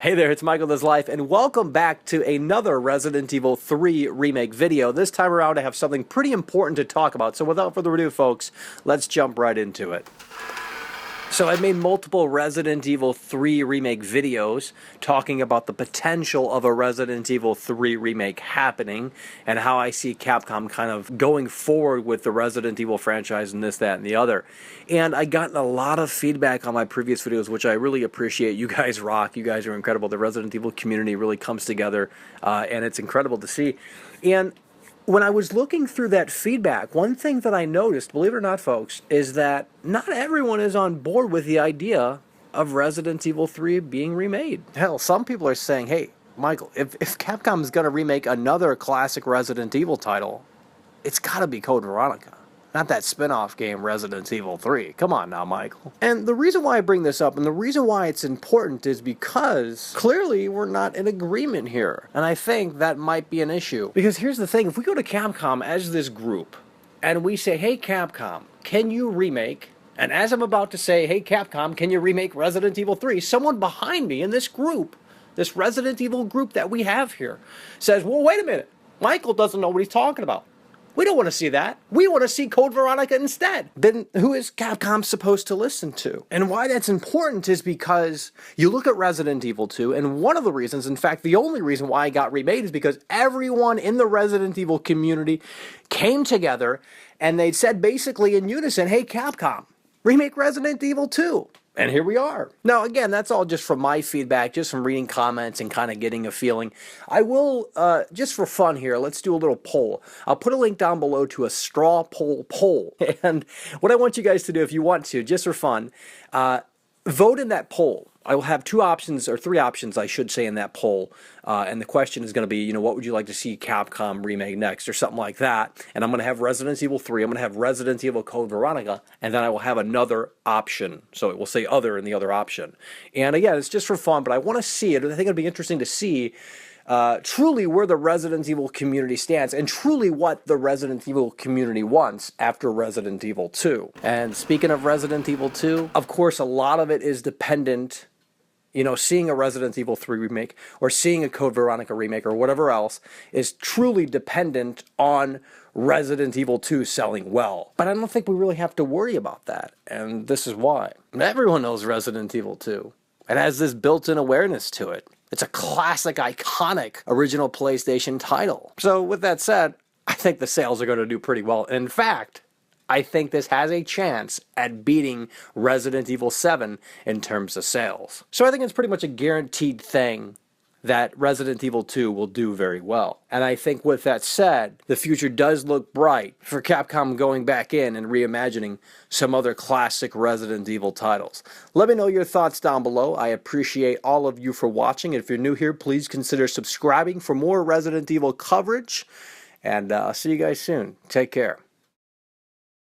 Hey there, it's Michael Does Life, and welcome back to another Resident Evil 3 Remake video. This time around I have something pretty important to talk about, so without further ado, folks, let's jump right into it. So I've made multiple Resident Evil 3 Remake videos talking about the potential of a Resident Evil 3 Remake happening and how I see Capcom kind of going forward with the Resident Evil franchise and this, that, and the other. And I gotten a lot of feedback on my previous videos, which I really appreciate. You guys rock. You guys are incredible. The Resident Evil community really comes together, and it's incredible to see. And when I was looking through that feedback, one thing that I noticed, believe it or not, folks, is that not everyone is on board with the idea of Resident Evil 3 being remade. Hell, some people are saying, hey, Michael, if Capcom is going to remake another classic Resident Evil title, it's got to be Code Veronica. Not that spin-off game, Resident Evil 3. Come on now, Michael. And the reason why I bring this up, and the reason why it's important, is because clearly we're not in agreement here. And I think that might be an issue. Because here's the thing, if we go to Capcom as this group, and we say, hey Capcom, can you remake? And as I'm about to say, hey Capcom, can you remake Resident Evil 3? Someone behind me in this group, this Resident Evil group that we have here, says, well, wait a minute. Michael doesn't know what he's talking about. We don't want to see that. We want to see Code Veronica instead. Then who is Capcom supposed to listen to? And why that's important is because you look at Resident Evil 2, and one of the reasons, in fact, the only reason why it got remade is because everyone in the Resident Evil community came together and they said basically in unison, hey Capcom, remake Resident Evil 2. And here we are. Now, again, that's all just from my feedback, just from reading comments and kind of getting a feeling. I will, just for fun here, let's do a little poll. I'll put a link down below to a straw poll. And what I want you guys to do, if you want to, just for fun, vote in that poll. I will have two options, or three options, I should say, in that poll. And the question is going to be, you know, what would you like to see Capcom remake next, or something like that. And I'm going to have Resident Evil 3, I'm going to have Resident Evil Code Veronica, and then I will have another option. So it will say other in the other option. And again, it's just for fun, but I want to see it. I think it'd be interesting to see truly where the Resident Evil community stands, and truly what the Resident Evil community wants after Resident Evil 2. And speaking of Resident Evil 2, of course, a lot of it is dependent. You know, seeing a Resident Evil 3 remake or seeing a Code Veronica remake or whatever else is truly dependent on Resident Evil 2 selling well. But I don't think we really have to worry about that, and this is why. Everyone knows Resident Evil 2. It has this built-in awareness to it. It's a classic, iconic, original PlayStation title. So with that said, I think the sales are going to do pretty well. In fact, I think this has a chance at beating Resident Evil 7 in terms of sales. So I think it's pretty much a guaranteed thing that Resident Evil 2 will do very well. And I think with that said, the future does look bright for Capcom going back in and reimagining some other classic Resident Evil titles. Let me know your thoughts down below. I appreciate all of you for watching. If you're new here, please consider subscribing for more Resident Evil coverage. And I'll see you guys soon. Take care.